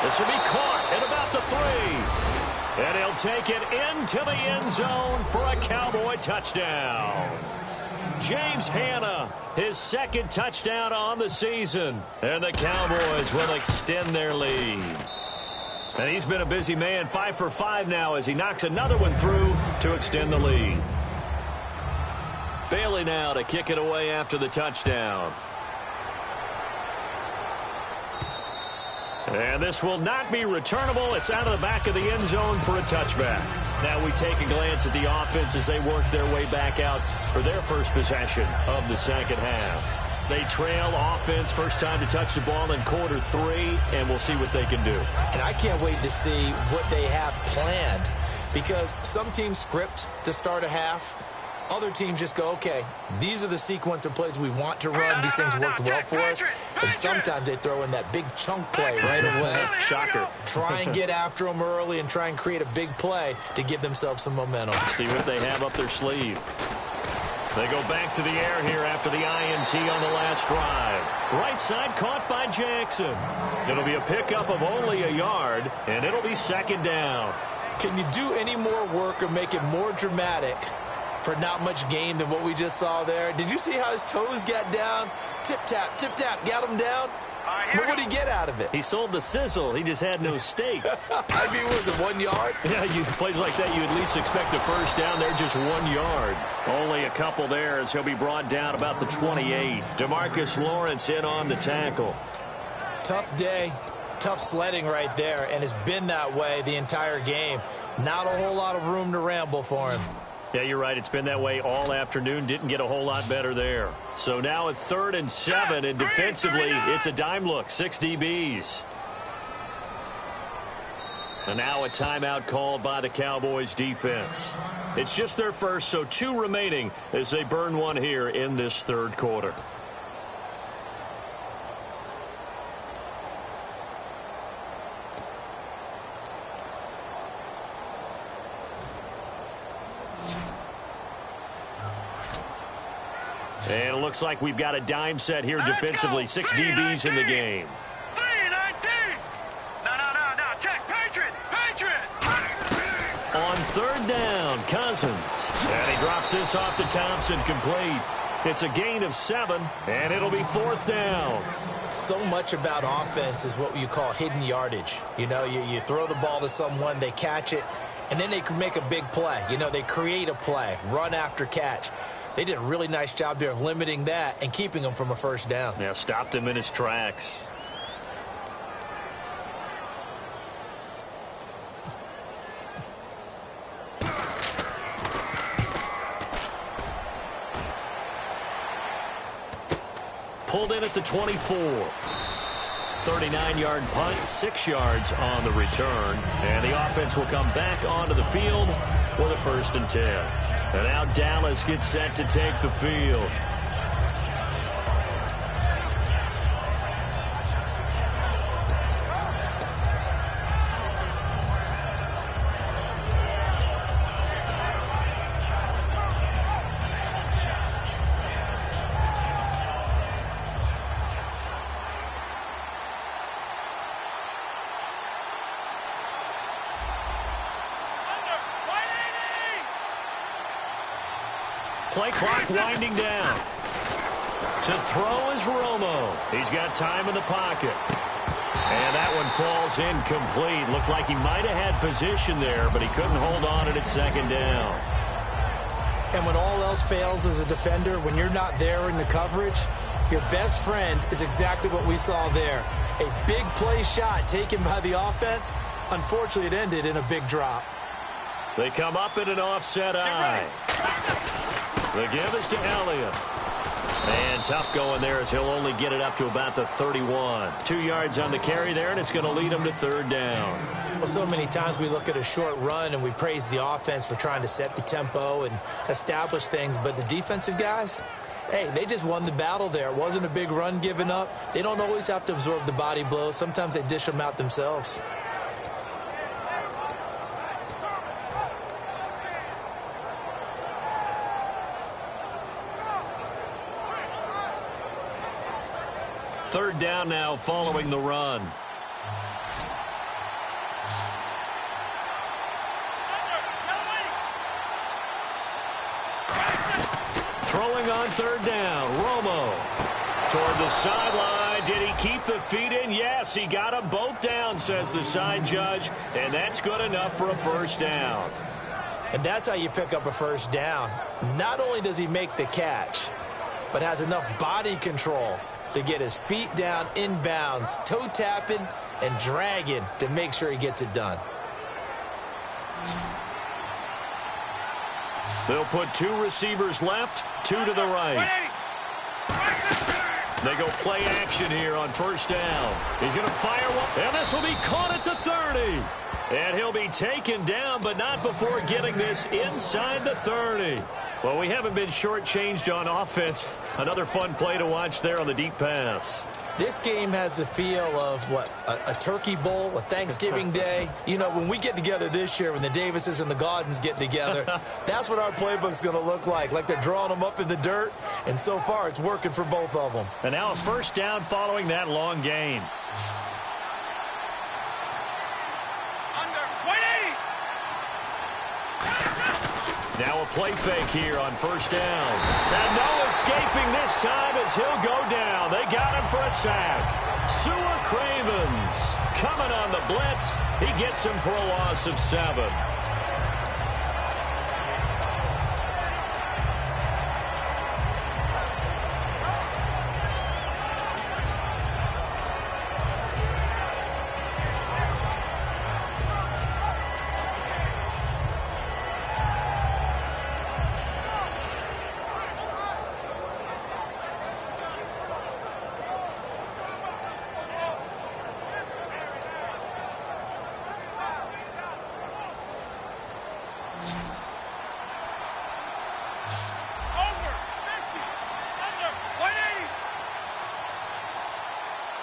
This will be caught at about the 3. And he'll take it into the end zone for a Cowboy touchdown. James Hanna, his 2nd touchdown on the season. And the Cowboys will extend their lead. And he's been a busy man, 5 for 5 now as he knocks another one through to extend the lead. Bailey now to kick it away after the touchdown. And this will not be returnable. It's out of the back of the end zone for a touchback. Now we take a glance at the offense as they work their way back out for their first possession of the second half. They trail offense, first time to touch the ball in quarter 3, and we'll see what they can do. And I can't wait to see what they have planned, because some teams script to start a half. Other teams just go, okay, these are the sequence of plays we want to run. These things worked well for us. And sometimes they throw in that big chunk play right away. Shocker. Try and get after them early and try and create a big play to give themselves some momentum. See what they have up their sleeve. They go back to the air here after the INT on the last drive. Right side caught by Jackson. It'll be a pickup of only a yard, and it'll be 2nd down. Can you do any more work or make it more dramatic for not much gain than what we just saw there? Did you see how his toes got down? Tip-tap, got him down. But what did he get out of it? He sold the sizzle. He just had no steak. I mean, was it 1 yard? Yeah, plays like that, you at least expect a first down. They're just 1 yard. Only a couple there as he'll be brought down about the 28. DeMarcus Lawrence in on the tackle. Tough day, tough sledding right there, and it's been that way the entire game. Not a whole lot of room to ramble for him. Yeah, you're right. It's been that way all afternoon. Didn't get a whole lot better there. So now at 3rd and 7, and defensively, it's a dime look. 6 DBs. And now a timeout called by the Cowboys defense. It's just their first, so 2 remaining as they burn one here in this 3rd quarter. And it looks like we've got a dime set here defensively. 6 DBs in the game. 319. No. Check. Patriot. On 3rd down, Cousins. And he drops this off to Thompson, complete. It's a gain of 7, and it'll be 4th down. So much about offense is what you call hidden yardage. You know, you throw the ball to someone, they catch it, and then they can make a big play. You know, they create a play, run after catch. They did a really nice job there of limiting that and keeping him from a first down. Yeah, stopped him in his tracks. pulled in at the 24. 39-yard punt, 6 yards on the return. And the offense will come back onto the field for the 1st and 10. And now Dallas gets set to take the field. Play clock winding down. To throw is Romo. He's got time in the pocket. And that one falls incomplete. Looked like he might have had position there, but he couldn't hold on at 2nd down. And when all else fails as a defender, when you're not there in the coverage, your best friend is exactly what we saw there. A big play shot taken by the offense. Unfortunately, it ended in a big drop. They come up in an offset eye. The give is to Elliott. And tough going there as he'll only get it up to about the 31. 2 yards on the carry there, and it's going to lead him to 3rd down. Well, so many times we look at a short run and we praise the offense for trying to set the tempo and establish things, but the defensive guys, hey, they just won the battle there. It wasn't a big run given up. They don't always have to absorb the body blows. Sometimes they dish them out themselves. Third down now following the run. Throwing on 3rd down, Romo. Toward the sideline. Did he keep the feet in? Yes, he got them both down, says the side judge. And that's good enough for a 1st down. And that's how you pick up a 1st down. Not only does he make the catch, but has enough body control to get his feet down inbounds, toe tapping and dragging to make sure he gets it done. They'll put 2 receivers left, 2 to the right. They go play action here on 1st down. He's going to fire one, and this will be caught at the 30. And he'll be taken down, but not before getting this inside the 30. Well, we haven't been shortchanged on offense. Another fun play to watch there on the deep pass. This game has the feel of, what, a turkey bowl, a Thanksgiving day. You know, when we get together this year, when the Davises and the Gaudens get together, that's what our playbook's going to look like they're drawing them up in the dirt, and so far it's working for both of them. And now a 1st down following that long gain. Now a play fake here on 1st down. And no escaping this time as he'll go down. They got him for a sack. Sua Cravens coming on the blitz. He gets him for a loss of 7.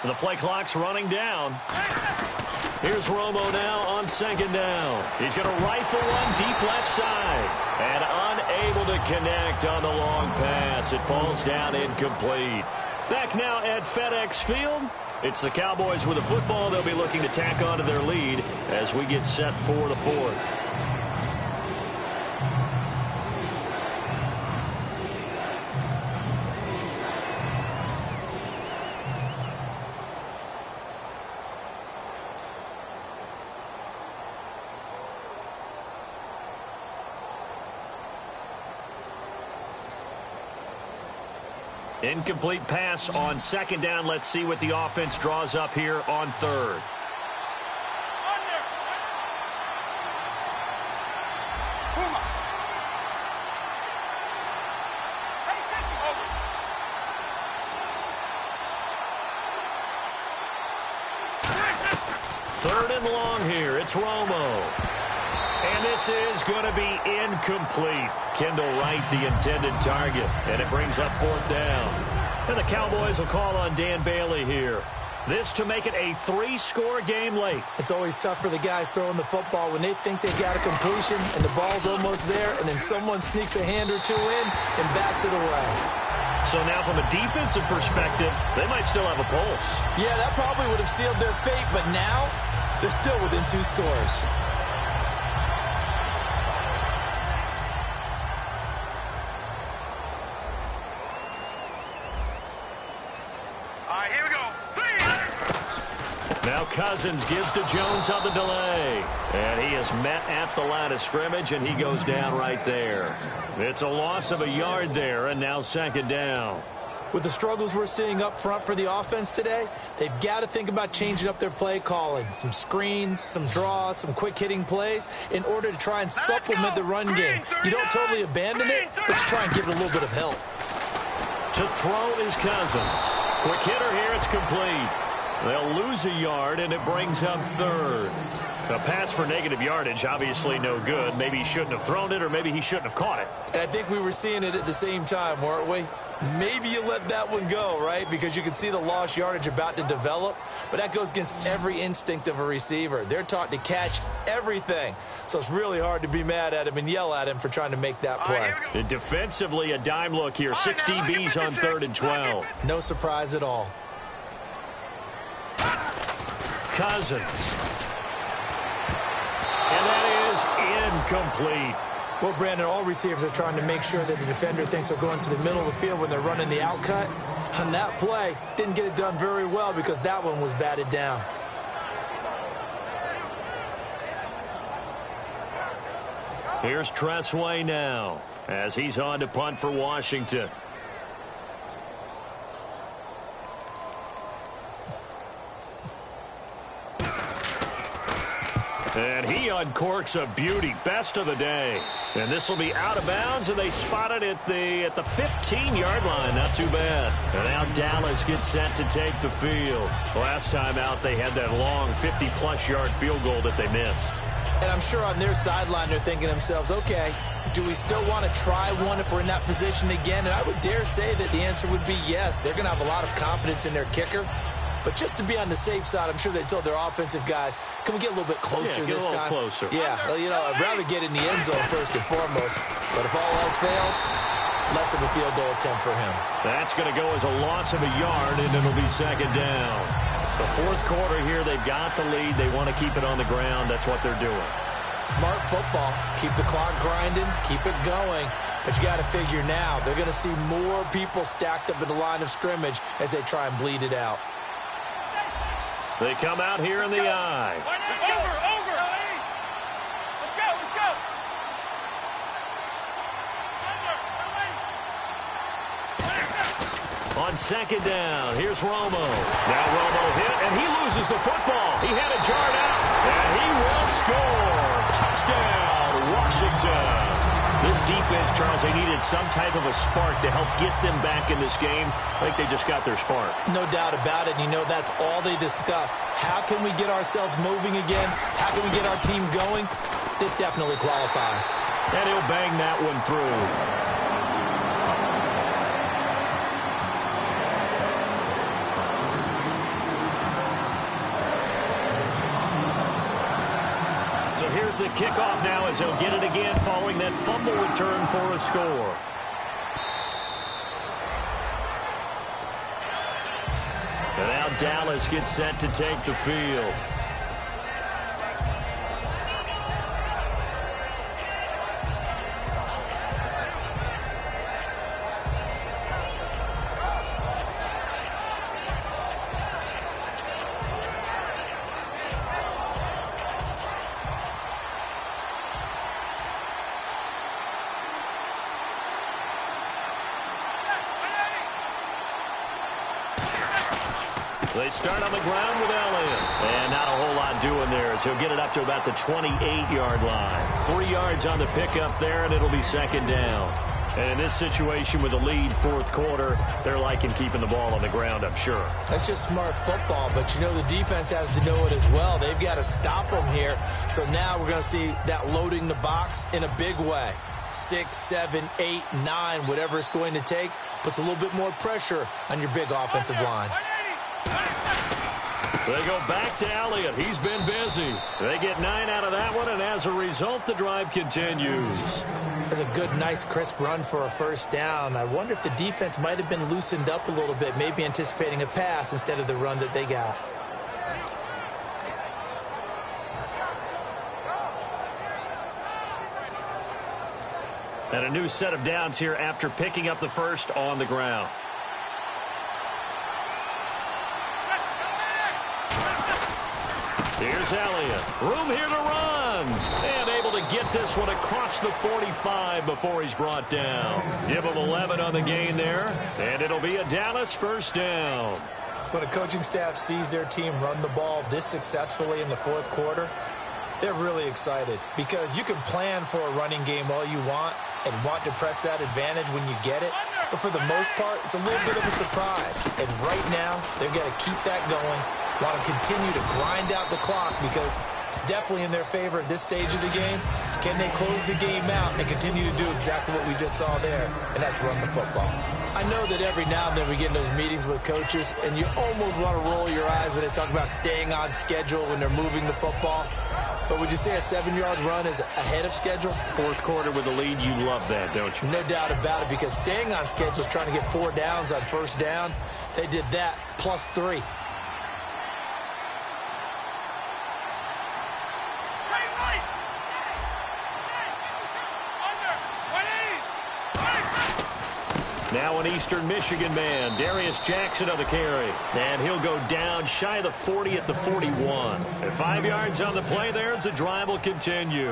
The play clock's running down. Here's Romo now on 2nd down. He's going to rifle one deep left side. And unable to connect on the long pass. It falls down incomplete. Back now at FedEx Field. It's the Cowboys with the football. They'll be looking to tack onto their lead as we get set for the 4th. Incomplete pass on 2nd down. Let's see what the offense draws up here on 3rd. Third and long here. It's Romo. And this is going to be incomplete. Kendall Wright, the intended target. And it brings up fourth down. And the Cowboys will call on Dan Bailey here. This to make it a 3-score game late. It's always tough for the guys throwing the football when they think they've got a completion and the ball's almost there, and then someone sneaks a hand or two in and bats it away. So now from a defensive perspective, they might still have a pulse. Yeah, that probably would have sealed their fate, but now they're still within 2 scores. Now Cousins gives to Jones on the delay. And he is met at the line of scrimmage, and he goes down right there. It's a loss of a yard there, and now second down. With the struggles we're seeing up front for the offense today, they've got to think about changing up their play calling. Some screens, some draws, some quick-hitting plays in order to try and supplement the run game. You don't totally abandon it, but you try and give it a little bit of help. To throw is Cousins. Quick hitter here, it's complete. They'll lose a yard, and it brings up third. A pass for negative yardage, obviously no good. Maybe he shouldn't have thrown it, or maybe he shouldn't have caught it. And I think we were seeing it at the same time, weren't we? Maybe you let that one go, right? Because you can see the lost yardage about to develop. But that goes against every instinct of a receiver. They're taught to catch everything. So it's really hard to be mad at him and yell at him for trying to make that play. And defensively, a dime look here. 6 DBs on 3rd and 12. No surprise at all. Cousins. And that is incomplete. Well, Brandon, all receivers are trying to make sure that the defender thinks they're going to the middle of the field when they're running the out cut. On that play, didn't get it done very well because that one was batted down. Here's Tressway now as he's on to punt for Washington. And he uncorks a beauty. Best of the day. And this will be out of bounds, and they spot it at the 15-yard line. Not too bad. And now Dallas gets set to take the field. Last time out, they had that long 50-plus yard field goal that they missed. And I'm sure on their sideline they're thinking to themselves, okay, do we still want to try one if we're in that position again? And I would dare say that the answer would be yes. They're going to have a lot of confidence in their kicker. But just to be on the safe side, I'm sure they told their offensive guys, can we get a little bit closer this time? Closer. Yeah, well, you know, I'd rather get in the end zone first and foremost. But if all else fails, less of a field goal attempt for him. That's going to go as a loss of a yard, and it'll be second down. The fourth quarter here, they've got the lead. They want to keep it on the ground. That's what they're doing. Smart football. Keep the clock grinding. Keep it going. But you got to figure now, they're going to see more people stacked up at the line of scrimmage as they try and bleed it out. They come out here in the eye. Let's go. Over. Let's go. On second down, here's Romo. Now Romo hit, and he loses the football. He had it jarred out, and he will score. Touchdown, Washington. This defense, Charles, they needed some type of a spark to help get them back in this game. I think they just got their spark. No doubt about it. You know, that's all they discussed. How can we get ourselves moving again? How can we get our team going? This definitely qualifies. And he'll bang that one through. So here's the kickoff now as he'll get it again following that fumble return for a score. And now Dallas gets set to take the field. They start on the ground with Elliott. And not a whole lot doing there as he'll get it up to about the 28-yard line. 3 yards on the pickup there, and it'll be second down. And in this situation with a lead fourth quarter, they're liking keeping the ball on the ground, I'm sure. That's just smart football, but you know the defense has to know it as well. They've got to stop them here. So now we're going to see that loading the box in a big way. 6, 7, 8, 9, whatever it's going to take, puts a little bit more pressure on your big offensive line. They go back to Elliott. He's been busy. They get 9 out of that one, and as a result, the drive continues. That's a good, nice, crisp run for a first down. I wonder if the defense might have been loosened up a little bit, maybe anticipating a pass instead of the run that they got. And a new set of downs here after picking up the first on the ground. Here's Elliott. Room here to run. And able to get this one across the 45 before he's brought down. Give him 11 on the gain there. And it'll be a Dallas first down. When a coaching staff sees their team run the ball this successfully in the fourth quarter, they're really excited. Because you can plan for a running game all you want and want to press that advantage when you get it. But for the most part, it's a little bit of a surprise. And right now, they've got to keep that going. Want to continue to grind out the clock because it's definitely in their favor at this stage of the game. Can they close the game out and continue to do exactly what we just saw there? And that's run the football. I know that every now and then we get in those meetings with coaches, and you almost want to roll your eyes when they talk about staying on schedule when they're moving the football. But would you say a 7-yard run is ahead of schedule? Fourth quarter with the lead, you love that, don't you? No doubt about it, because staying on schedule is trying to get 4 downs on first down. They did that plus 3. Now an Eastern Michigan man, Darius Jackson on the carry. And he'll go down shy of the 40 at the 41. And 5 yards on the play there as the drive will continue.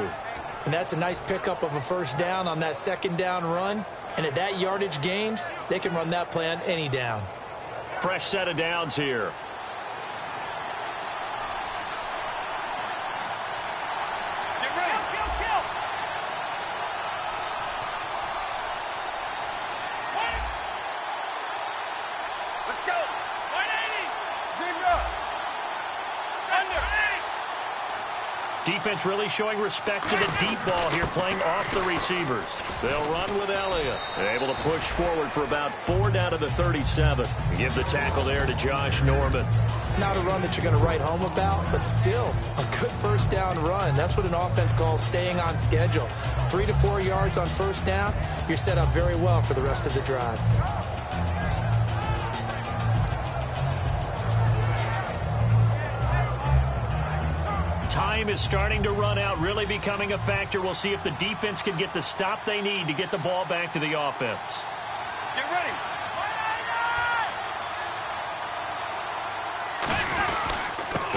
And that's a nice pickup of a first down on that second down run. And at that yardage gained, they can run that play on any down. Fresh set of downs here. Defense really showing respect to the deep ball here, playing off the receivers. They'll run with Elliott. Able to push forward for about 4 down to the 37. Give the tackle there to Josh Norman. Not a run that you're going to write home about, but still a good first down run. That's what an offense calls staying on schedule. 3 to 4 yards on first down, you're set up very well for the rest of the drive. Time is starting to run out, really becoming a factor. We'll see if the defense can get the stop they need to get the ball back to the offense. Get ready.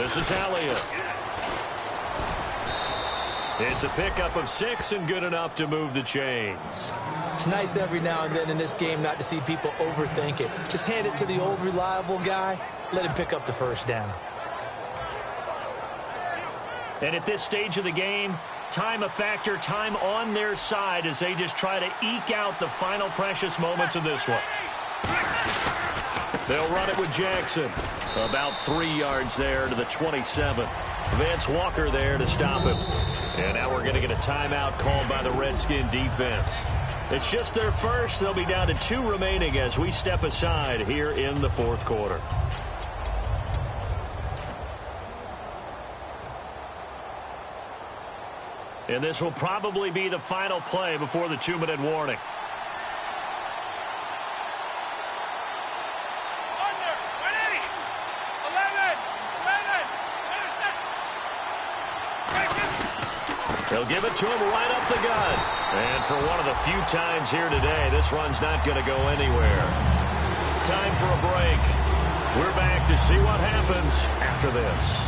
This is Elliott. It's a pickup of 6 and good enough to move the chains. It's nice every now and then in this game not to see people overthink it. Just hand it to the old reliable guy. Let him pick up the first down. And at this stage of the game, time a factor, time on their side as they just try to eke out the final precious moments of this one. They'll run it with Jackson. About 3 yards there to the 27. Vance Walker there to stop him. And now we're going to get a timeout called by the Redskin defense. It's just their first. They'll be down to 2 remaining as we step aside here in the fourth quarter. And this will probably be the final play before the 2-minute warning. Under. 11. They'll give it to him right up the gut. And for one of the few times here today, this run's not going to go anywhere. Time for a break. We're back to see what happens after this.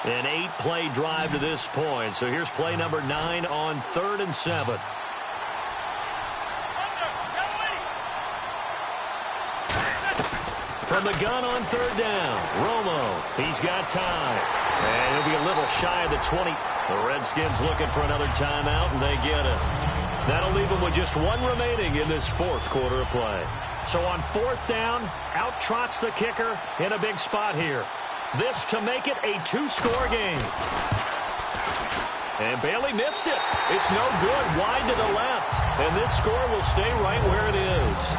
An 8-play drive to this point. So here's play number 9 on 3rd and 7. From the gun on 3rd down, Romo. He's got time. And he'll be a little shy of the 20. The Redskins looking for another timeout, and they get it. That'll leave them with just 1 remaining in this 4th quarter of play. So on 4th down, out trots the kicker in a big spot here. This to make it a 2-score game. And Bailey missed it. It's no good, wide to the left. And this score will stay right where it is.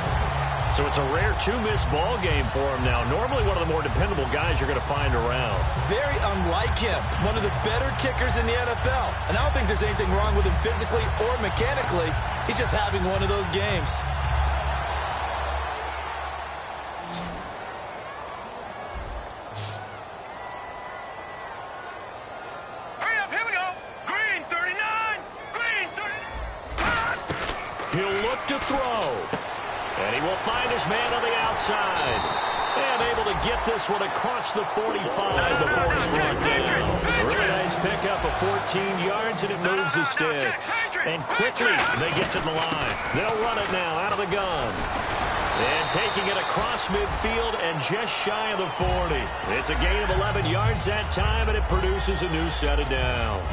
So it's a rare 2-miss ball game for him now. Normally one of the more dependable guys you're going to find around. Very unlike him. One of the better kickers in the NFL. And I don't think there's anything wrong with him physically or mechanically. He's just having one of those games. Hurry up, here we go. Green 39. Green 30. He'll look to throw. And he will find his man on the outside. And able to get this one across the 45 before he's brought down. A really nice pickup of 14 yards, and it moves the sticks. And quickly, they get to the line. They'll run it now out of the gun. And taking it across midfield and just shy of the 40. It's a gain of 11 yards that time, and it produces a new set of downs.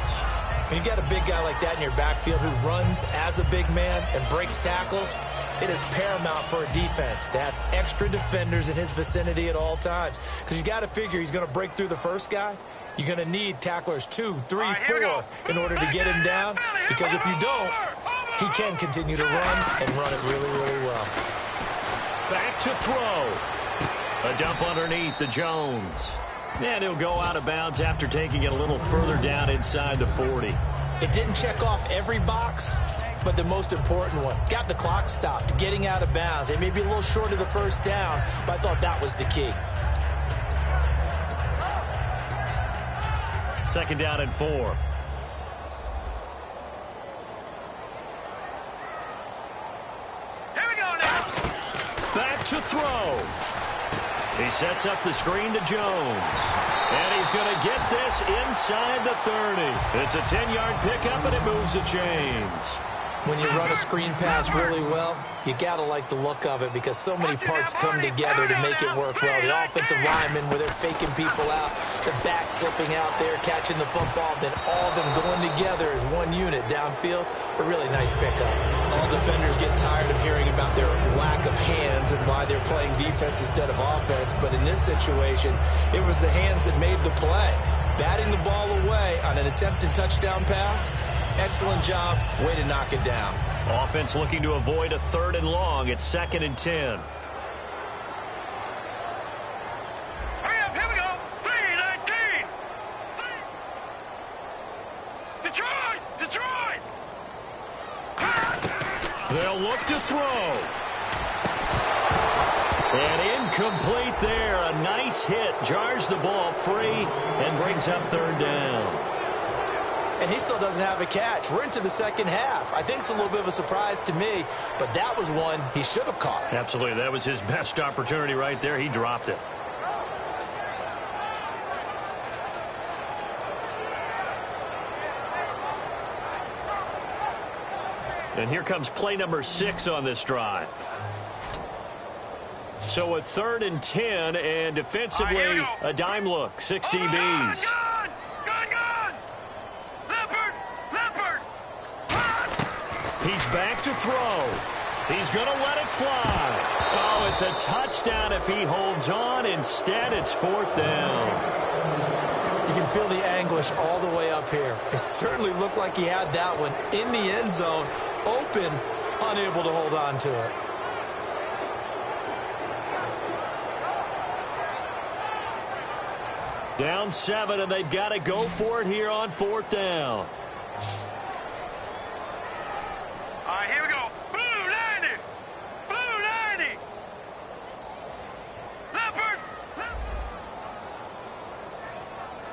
When you got a big guy like that in your backfield who runs as a big man and breaks tackles, it is paramount for a defense to have extra defenders in his vicinity at all times. Because you got to figure he's going to break through the first guy. You're going to need tacklers 2, 3, 4 in order to get him down. Because if you don't, he can continue to run and run it really, really well. Back to throw. A dump underneath to Jones. And he'll go out of bounds after taking it a little further down inside the 40. It didn't check off every box, but the most important one. Got the clock stopped, getting out of bounds. It may be a little short of the first down, but I thought that was the key. 2nd down and 4. Here we go now. Back to throw. He sets up the screen to Jones. And he's going to get this inside the 30. It's a 10-yard pickup, and it moves the chains. When you run a screen pass really well, you got to like the look of it because so many parts come together to make it work well. The offensive linemen, where they're faking people out, the back slipping out there, catching the football, then all of them going together as one unit downfield. A really nice pickup. All defenders get tired of hearing about their lack of hands and why they're playing defense instead of offense. But in this situation, it was the hands that made the play. Batting the ball away on an attempted touchdown pass. Excellent job. Way to knock it down. Offense looking to avoid a 3rd and long. It's 2nd and 10. Hurry up, here we go. 3-19. Detroit! Detroit! They'll look to throw. And incomplete there. A nice hit. Jars the ball free and brings up 3rd down. And he still doesn't have a catch. We're into the second half. I think it's a little bit of a surprise to me, but that was one he should have caught. Absolutely. That was his best opportunity right there. He dropped it. And here comes play number 6 on this drive. So a 3rd and 10, and defensively, a dime look. 6 DBs. He's back to throw. He's going to let it fly. Oh, it's a touchdown if he holds on. Instead, it's 4th down. You can feel the anguish all the way up here. It certainly looked like he had that one in the end zone, open, unable to hold on to it. Down 7, and they've got to go for it here on 4th down. All right, here we go. Blue 90. Blue 90. Leopard.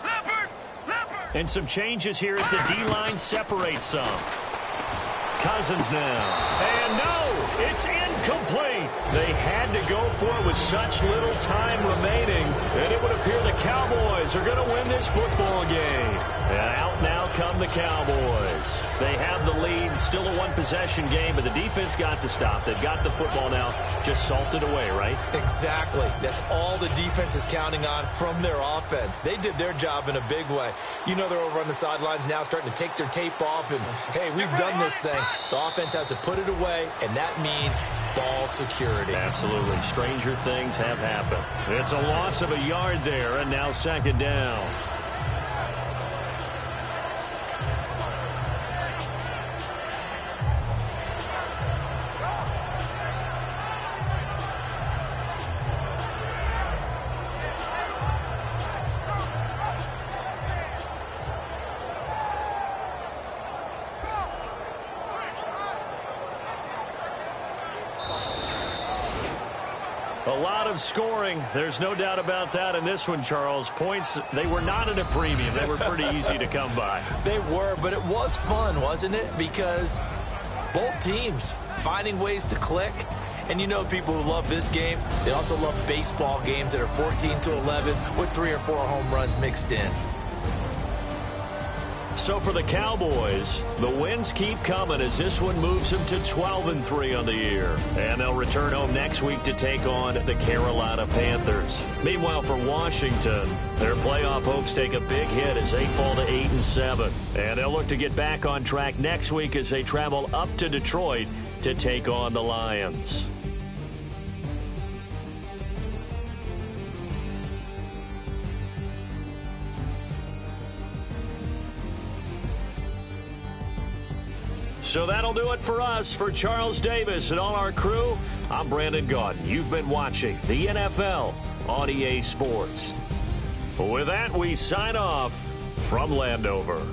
Leopard. Leopard. And some changes here as the D-line separates some. Cousins now. And no, it's incomplete. They had to go for it with such little time remaining, and it would appear the Cowboys are going to win this football game. And out now come the Cowboys. They have the lead, still a one-possession game, but the defense got to stop. They've got the football now, just salted away, right? Exactly. That's all the defense is counting on from their offense. They did their job in a big way. You know they're over on the sidelines now starting to take their tape off, and, hey, we've done this thing. The offense has to put it away, and that means ball security. Absolutely. Stranger things have happened. It's a loss of a yard there, and now second down. A lot of scoring. There's no doubt about that in this one, Charles. Points, they were not at a premium. They were pretty easy to come by. They were, but it was fun, wasn't it? Because both teams finding ways to click. And you know people who love this game, they also love baseball games that are 14-11 with 3 or 4 home runs mixed in. So for the Cowboys, the wins keep coming as this one moves them to 12-3 on the year. And they'll return home next week to take on the Carolina Panthers. Meanwhile, for Washington, their playoff hopes take a big hit as they fall to 8-7. And they'll look to get back on track next week as they travel up to Detroit to take on the Lions. So that'll do it for us. For Charles Davis and all our crew, I'm Brandon Gaudin. You've been watching the NFL on EA Sports. With that, we sign off from Landover.